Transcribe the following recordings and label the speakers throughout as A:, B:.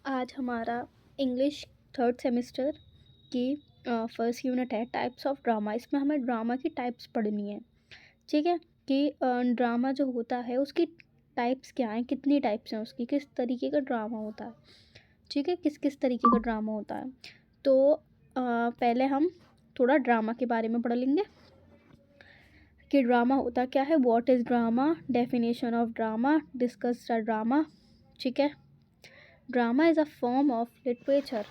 A: आज हमारा English third semester की फर्स्ट यूनिट है टाइप्स ऑफ ड्रामा। इसमें हमें ड्रामा की टाइप्स पढ़नी है। ठीक है कि ड्रामा जो होता है उसकी टाइप्स क्या हैं, कितनी टाइप्स हैं उसकी, किस तरीके का ड्रामा होता है। ठीक है, किस किस तरीके का ड्रामा होता है। तो पहले हम थोड़ा ड्रामा के बारे में पढ़ लेंगे कि ड्रामा होता क्या है। What is drama, definition of drama, discuss the drama. ठीक है, drama is a form of literature,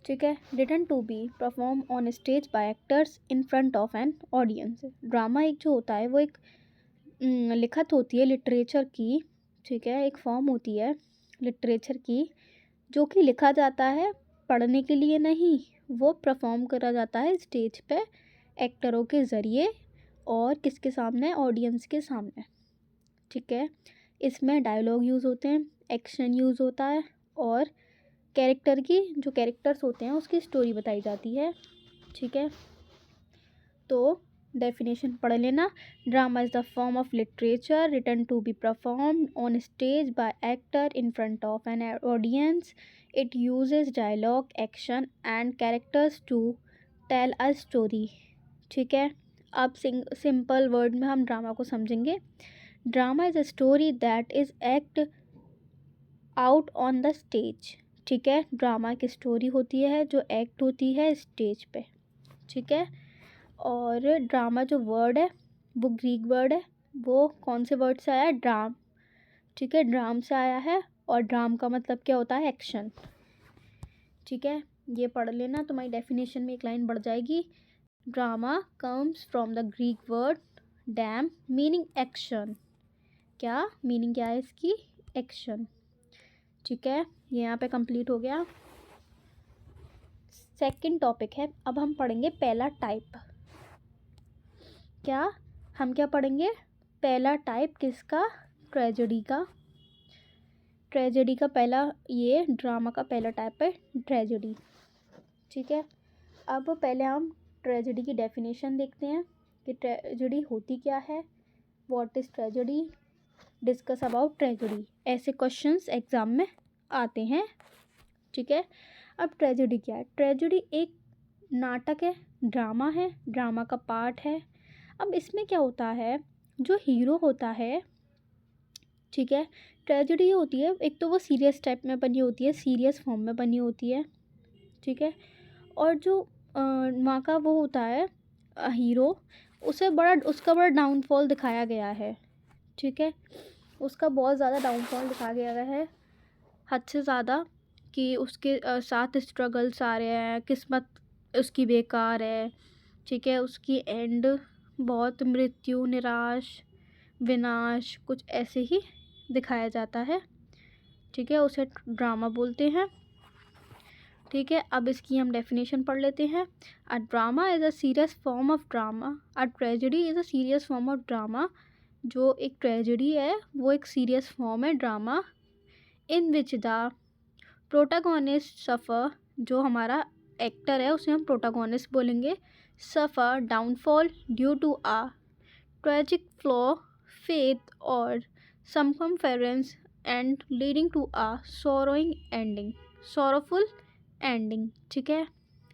A: ठीक है, written to be perform on stage by actors in front of an audience. Drama एक जो होता है वो एक लिखत होती है लिटरेचर की। ठीक है, एक फॉर्म होती है लिटरेचर की जो कि लिखा जाता है पढ़ने के लिए नहीं, वो परफॉर्म करा जाता है स्टेज पे एक्टरों के ज़रिए और किसके सामने, ऑडियंस के सामने। ठीक है, इसमें डायलॉग यूज़ होते हैं, एक्शन यूज़ होता है और कैरेक्टर की, जो कैरेक्टर्स होते हैं उसकी स्टोरी बताई जाती है। ठीक है, तो डेफिनेशन पढ़ लेना। Drama is the form of literature written to be performed on stage by actor in front of an audience. It uses dialogue, action and characters to tell a story. ठीक है, अब सिंपल वर्ड में हम drama को समझेंगे। Drama is a story that is act out on the stage. ठीक है, drama की स्टोरी होती है जो एक्ट होती है स्टेज पे। ठीक है, और ड्रामा जो वर्ड है वो ग्रीक वर्ड है। वो कौन से वर्ड से आया है, ड्राम। ठीक है, ड्राम से आया है और ड्राम का मतलब क्या होता है, एक्शन। ठीक है, ये पढ़ लेना, तुम्हारी डेफिनेशन में एक लाइन बढ़ जाएगी। Drama comes from the Greek word dam meaning action. क्या मीनिंग, क्या है इसकी, एक्शन। ठीक है, ये यहाँ पे कंप्लीट हो गया। सेकंड टॉपिक है, अब हम पढ़ेंगे पहला टाइप। क्या हम क्या पढ़ेंगे, पहला टाइप किसका, ट्रेजेडी का। ट्रेजेडी का पहला, ये ड्रामा का पहला टाइप है ट्रेजेडी। ठीक है, अब पहले हम ट्रेजेडी की डेफिनेशन देखते हैं कि ट्रेजेडी होती क्या है। What is tragedy, discuss about tragedy, ऐसे क्वेश्चंस एग्जाम में आते हैं। ठीक है, अब ट्रेजेडी क्या है। ट्रेजेडी एक नाटक है, ड्रामा है, ड्रामा का पार्ट है। अब इसमें क्या होता है, जो हीरो होता है, ठीक है, ट्रेजेडी ये होती है, एक तो वो सीरियस टाइप में बनी होती है, सीरियस फॉर्म में बनी होती है। ठीक है, और जो वहाँ का वो होता है हीरो, उसका बड़ा डाउनफॉल दिखाया गया है। ठीक है, उसका बहुत ज़्यादा डाउनफॉल दिखाया गया है, हद से ज़्यादा, कि उसके साथ स्ट्रगल्स आ रहे हैं, किस्मत उसकी बेकार है। ठीक है, उसकी एंड बहुत मृत्यु, निराश, विनाश, कुछ ऐसे ही दिखाया जाता है। ठीक है, उसे ड्रामा बोलते हैं। ठीक है, अब इसकी हम डेफिनेशन पढ़ लेते हैं। A drama is a serious form of drama, a tragedy is a serious form of drama. जो एक ट्रेजेडी है वो एक सीरियस फॉर्म है drama, in which the protagonist suffer, जो हमारा एक्टर है उसे हम प्रोटागोनिस्ट बोलेंगे, suffer downfall due to a tragic flaw, fate और circumference and leading to a sorrowing ending, sorrowful ending। ठीक है,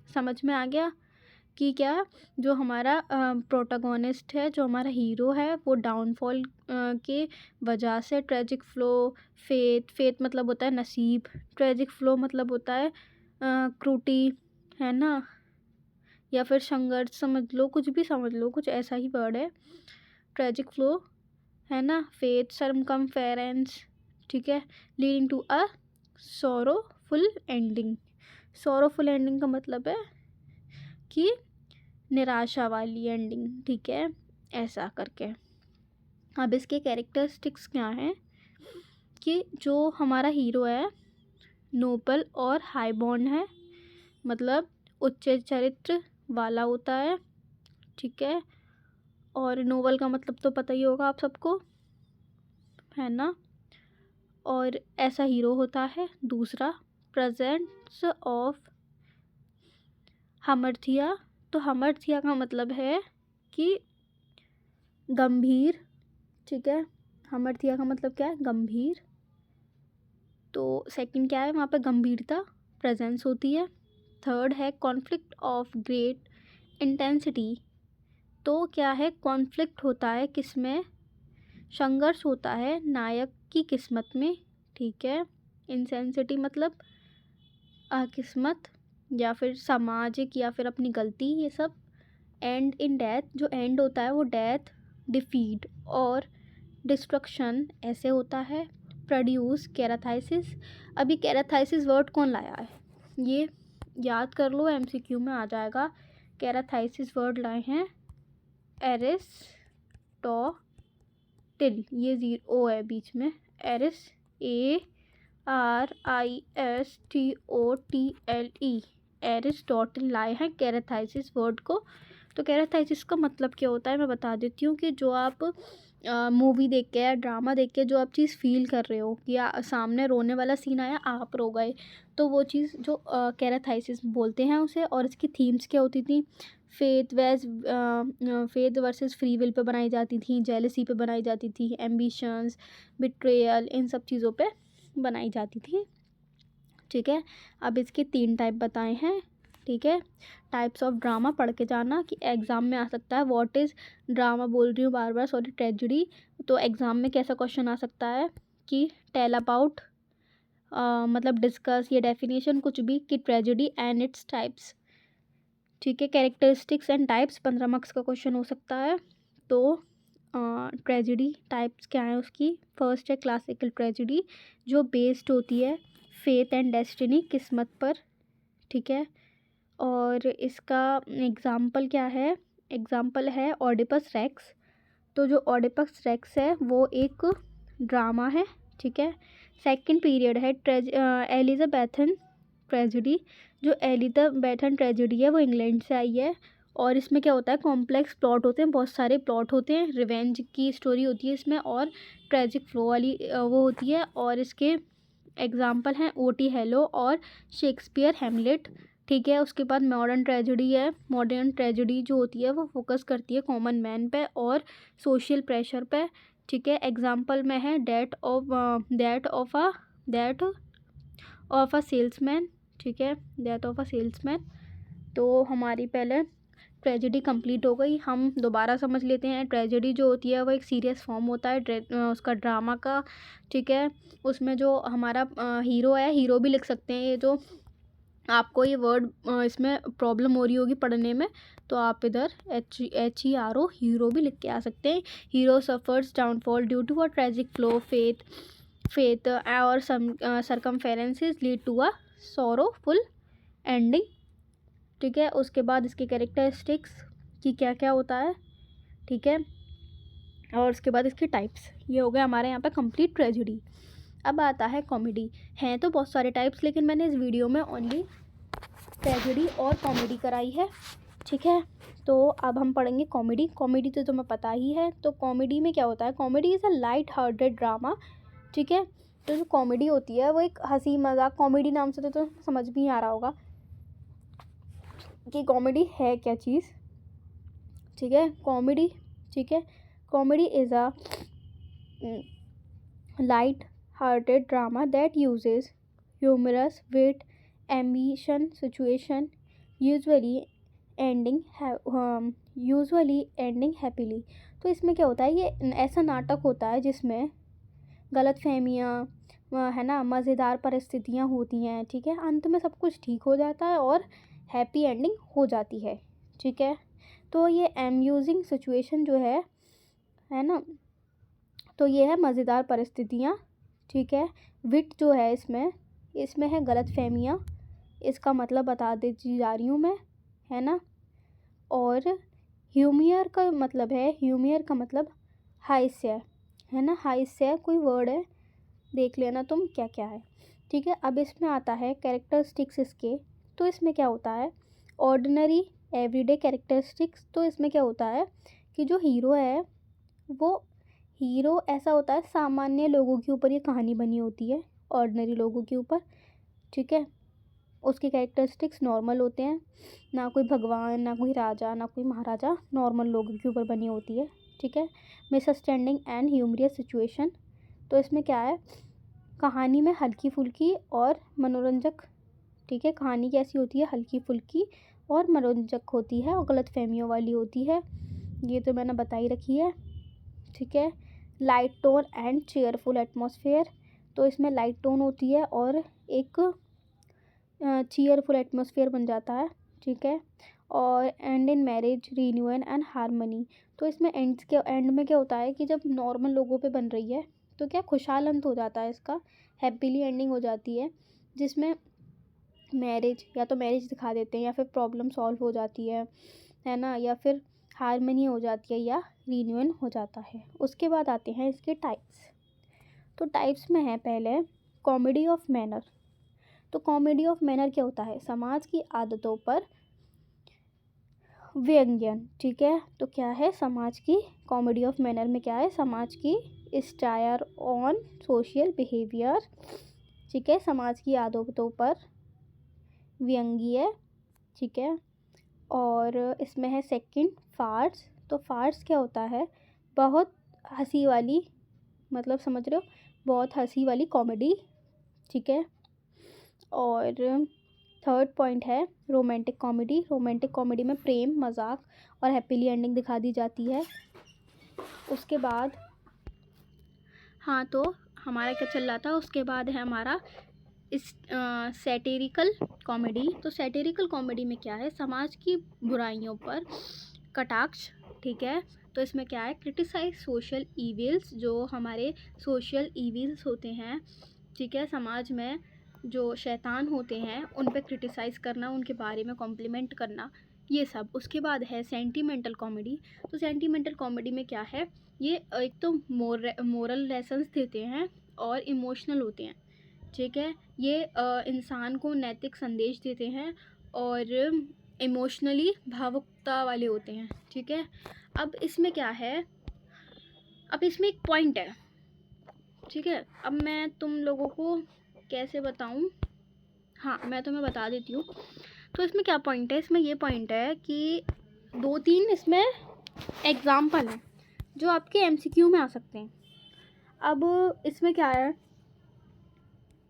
A: समझ में आ गया कि क्या, जो हमारा प्रोटागोनिस्ट है, जो हमारा हीरो है, वो डाउनफॉल के वजह से ट्रेजिक फ्लो, फेथ मतलब होता है नसीब, ट्रेजिक फ्लो मतलब होता है क्रूटी, है ना, या फिर संघर्ष समझ लो, कुछ भी समझ लो, कुछ ऐसा ही वर्ड है ट्रेजिक फ्लो, है ना, फेथ, सरकमफेरेंस। ठीक है, leading to a sorrowful ending. Sorrowful ending का मतलब है कि निराशा वाली एंडिंग। ठीक है, ऐसा करके। अब इसके कैरेक्टरिस्टिक्स क्या हैं कि जो हमारा हीरो है नोबल और हाई बॉर्न है, मतलब उच्च चरित्र वाला होता है। ठीक है, और नोबल का मतलब तो पता ही होगा आप सबको, है ना, और ऐसा हीरो होता है। दूसरा, प्रेजेंस ऑफ हमर्थिया, तो हमर्थिया का मतलब है कि गंभीर। ठीक है, हमर्थिया का मतलब क्या है, गंभीर। तो सेकंड क्या है, वहाँ पे गंभीरता प्रेजेंस होती है। थर्ड है कॉन्फ्लिक्ट ऑफ ग्रेट इंटेंसिटी, तो क्या है, कॉन्फ्लिक्ट होता है किसमें, संघर्ष होता है नायक की किस्मत में, ठीक है। इंसेंसिटी मतलब किस्मत या फिर सामाजिक या फिर अपनी गलती, ये सब। एंड इन डेथ, जो एंड होता है वो डेथ, डिफीट और डिस्ट्रक्शन ऐसे होता है। प्रोड्यूस कैराथाइसिस, अभी कैराथाइसिस वर्ड कौन लाया है, ये याद कर लो, एमसीक्यू में आ जाएगा। कैराथाइसिस वर्ड लाए हैं एरिस्टोटिल, ये जीरो है बीच में, एरिस ARISTOTLE, एरिस्टोटल लाए हैं कैराथाइसिस वर्ड को। तो कैराथाइसिस का मतलब क्या होता है मैं बता देती हूँ, कि जो आप मूवी देख के या ड्रामा देख के जो आप चीज़ फील कर रहे हो, या सामने रोने वाला सीन आया आप रो गए, तो वो चीज़ जो कैराथाइसिस बोलते हैं उसे। और इसकी थीम्स क्या होती थी, faith versus free will pay बनाई जाती थी, जेलसी पे बनाई जाती थी, एम्बिशंस, बिट्रेयल, इन सब चीज़ों पे बनाई जाती थी, ठीक है। अब इसके 3 टाइप बताए हैं, ठीक है। टाइप्स ऑफ ड्रामा पढ़ के जाना, कि एग्ज़ाम में आ सकता है। व्हाट इज़ ड्रामा बोल रही हूँ बार बार, सॉरी, ट्रेजिडी। तो एग्ज़ाम में कैसा क्वेश्चन आ सकता है कि टेल अबाउट, मतलब डिस्कस, ये डेफिनेशन कुछ भी, कि ट्रेजिडी एंड इट्स टाइप्स, ठीक है। कैरेक्टरिस्टिक्स एंड टाइप्स 15 मार्क्स का क्वेश्चन हो सकता है। तो ट्रेजिडी टाइप्स क्या है उसकी, फर्स्ट है क्लासिकल ट्रेजिडी, जो बेस्ड होती है फेथ एंड डेस्टिनी, किस्मत पर, ठीक है। और इसका एग्ज़ाम्पल क्या है, एग्ज़ाम्पल है ओडिपस रेक्स। तो जो ओडिपस रेक्स है वो एक ड्रामा है, ठीक है। सेकंड पीरियड है एलिजाबेथन ट्रेजिडी, जो एलिजाबेथन ट्रेजिडी है वो इंग्लैंड से आई है। और इसमें क्या होता है, कॉम्प्लेक्स प्लॉट होते हैं, बहुत सारे प्लॉट होते हैं, रिवेंज की स्टोरी होती है इसमें, और ट्रेजिक फ्लो वाली वो होती है। और इसके एग्जाम्पल हैं ओटी हेलो और शेक्सपियर हैमलेट, ठीक है। उसके बाद मॉडर्न ट्रेजिडी है, मॉडर्न ट्रेजिडी जो होती है वो फोकस करती है कॉमन मैन पे और सोशल प्रेशर पे, ठीक है। एग्जाम्पल में है डेथ ऑफ अ सेल्समैन, ठीक है, डेथ ऑफ अ सेल्समैन। तो हमारी पहले ट्रेजिडी कंप्लीट हो गई। हम दोबारा समझ लेते हैं, ट्रेजिडी जो होती है वो एक सीरियस फॉर्म होता है उसका ड्रामा का, ठीक है। उसमें जो हमारा हीरो है, हीरो भी लिख सकते हैं, ये जो आपको ये वर्ड इसमें प्रॉब्लम हो रही होगी पढ़ने में, तो आप इधर HERO हीरो भी लिख के आ सकते हैं। Hero suffers downfall due to a tragic flaw fate और circumstances lead to a sorrowful ending, ठीक है। उसके बाद इसके कैरेक्टरिस्टिक्स कि क्या क्या होता है, ठीक है। और उसके बाद इसके टाइप्स, ये हो गया हमारे यहाँ पे कंप्लीट ट्रेजिडी। अब आता है कॉमेडी। हैं तो बहुत सारे टाइप्स, लेकिन मैंने इस वीडियो में ओनली ट्रेजिडी और कॉमेडी कराई है, ठीक है। तो अब हम पढ़ेंगे कॉमेडी। कॉमेडी तो तुम्हें पता ही है। तो कॉमेडी में क्या होता है, comedy is a light hearted drama, ठीक है। तो जो कॉमेडी होती है वो एक हंसी मजाक, कॉमेडी नाम से तो समझ भी आ रहा होगा कि कॉमेडी है क्या चीज़, ठीक है। कॉमेडी, ठीक है, comedy is a light hearted drama that uses humorous wit ambition situation usually ending happily. तो इसमें क्या होता है, ये ऐसा नाटक होता है जिसमें गलतफहमियाँ है ना, मज़ेदार परिस्थितियाँ होती हैं, ठीक है। अंत में सब कुछ ठीक हो जाता है और हैप्पी एंडिंग हो जाती है, ठीक है। तो ये अम्यूजिंग सिचुएशन जो है ना, तो ये है मज़ेदार परिस्थितियाँ, ठीक है। विट जो है इसमें है गलतफहमियाँ, इसका मतलब बता दे जा रही हूँ मैं, है ना। और ह्यूमियर का मतलब हास्य, है ना। हास्य कोई वर्ड है, देख लेना तुम क्या क्या है, ठीक है। अब इसमें आता है कैरेक्टरिस्टिक्स इसके। तो इसमें क्या होता है, ऑर्डिनरी एवरीडे कैरेक्टरिस्टिक्स। तो इसमें क्या होता है कि जो हीरो है वो हीरो ऐसा होता है, सामान्य लोगों के ऊपर ये कहानी बनी होती है, ऑर्डिनरी लोगों के ऊपर, ठीक है। उसके कैरेक्टरिस्टिक्स नॉर्मल होते हैं, ना कोई भगवान, ना कोई राजा, ना कोई महाराजा, नॉर्मल लोगों के ऊपर बनी होती है, ठीक है। Misunderstanding and humorous situation. तो इसमें क्या है, कहानी में हल्की फुल्की और मनोरंजक, ठीक है, कहानी कैसी होती है, हल्की फुल्की और मनोरंजक होती है और गलत फहमियों वाली होती है, ये तो मैंने बता ही रखी है, ठीक है। Light tone and cheerful atmosphere, तो इसमें लाइट टोन होती है और एक चीयरफुल एटमॉस्फेयर बन जाता है, ठीक है। और and in marriage reunion and harmony, तो इसमें एंड में क्या होता है कि जब नॉर्मल लोगों पे बन रही है तो क्या खुशहाल अंत हो जाता है इसका, हैप्पीली एंडिंग हो जाती है, जिसमें मैरिज या तो मैरिज दिखा देते हैं या फिर प्रॉब्लम सॉल्व हो जाती है ना, या फिर हारमनी हो जाती है या रीयूनियन हो जाता है। उसके बाद आते हैं इसके टाइप्स। तो टाइप्स में है पहले कॉमेडी ऑफ मैनर। तो कॉमेडी ऑफ मैनर क्या होता है, समाज की आदतों पर व्यंग्यन, ठीक है। तो क्या है समाज की, कॉमेडी ऑफ मैनर में क्या है, समाज की स्टायर ऑन सोशल बिहेवियर, ठीक है, समाज की आदतों पर व्यंग्य, ठीक है। और इसमें है सेकंड फार्स। तो फार्स क्या होता है, बहुत हंसी वाली, मतलब समझ रहे हो, बहुत हंसी वाली कॉमेडी, ठीक है। और थर्ड पॉइंट है रोमांटिक कॉमेडी। रोमांटिक कॉमेडी में प्रेम, मजाक और हैप्पीली एंडिंग दिखा दी जाती है। उसके बाद हाँ, तो हमारा क्या चल रहा था, उसके बाद है हमारा इस सैटिरिकल कॉमेडी। तो सैटिरिकल कॉमेडी में क्या है, समाज की बुराइयों पर कटाक्ष, ठीक है। तो इसमें क्या है, क्रिटिसाइज सोशल इविल्स, जो हमारे सोशल इविल्स होते हैं, ठीक है, समाज में जो शैतान होते हैं उन पे क्रिटिसाइज़ करना, उनके बारे में कॉम्प्लीमेंट करना, ये सब। उसके बाद है सेंटिमेंटल कॉमेडी। तो सेंटिमेंटल कॉमेडी में क्या है, ये एक तो मोरल लेसन्स देते हैं और इमोशनल होते हैं, ठीक है। ये इंसान को नैतिक संदेश देते हैं और इमोशनली भावुकता वाले होते हैं, ठीक है। अब इसमें क्या है, अब इसमें एक पॉइंट है, ठीक है। अब मैं तुम लोगों को कैसे बताऊं, हाँ मैं तुम्हें बता देती हूँ। तो इसमें क्या पॉइंट है, इसमें ये पॉइंट है कि 2-3 इसमें एग्जाम्पल हैं जो आपके एमसीक्यू में आ सकते हैं। अब इसमें क्या है,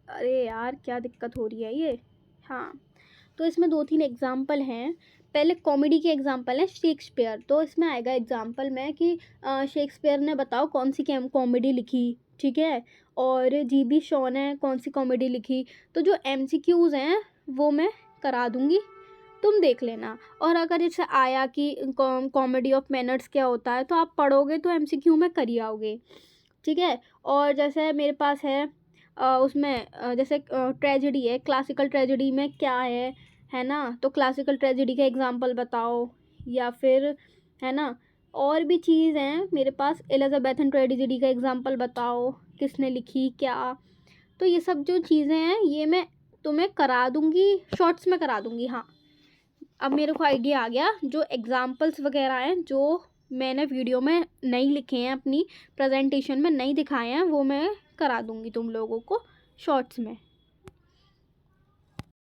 A: अरे यार क्या दिक्कत हो रही है ये, हाँ, तो इसमें 2-3 एग्जाम्पल हैं। पहले कॉमेडी के एग्जाम्पल है शेक्सपियर। तो इसमें आएगा एग्जाम्पल में कि शेक्सपियर ने बताओ कौन सी कॉमेडी लिखी, ठीक है। और जीबी शॉ ने कौन सी कॉमेडी लिखी। तो जो एमसीक्यूज़ हैं वो मैं करा दूँगी, तुम देख लेना। और अगर जैसे आया कि कॉमेडी ऑफ मैनर्स क्या होता है, तो आप पढ़ोगे तो एमसीक्यू में कर ही आओगे, ठीक है। और जैसे मेरे पास है उसमें जैसे ट्रेजेडी है, क्लासिकल ट्रेजेडी में क्या है ना, तो क्लासिकल ट्रेजेडी का एग्जांपल बताओ, या फिर है ना और भी चीज़ हैं मेरे पास, एलिजाबेथन ट्रेजेडी का एग्जांपल बताओ, किसने लिखी क्या। तो ये सब जो चीज़ें हैं ये मैं तुम्हें करा दूँगी, शॉर्ट्स में करा दूँगी। हाँ, अब मेरे को आइडिया आ गया, जो एग्जांपल्स वगैरह हैं जो मैंने वीडियो में नहीं लिखे हैं, अपनी प्रेजेंटेशन में नहीं दिखाए हैं, वो मैं करा दूँगी तुम लोगों को शॉर्ट्स में।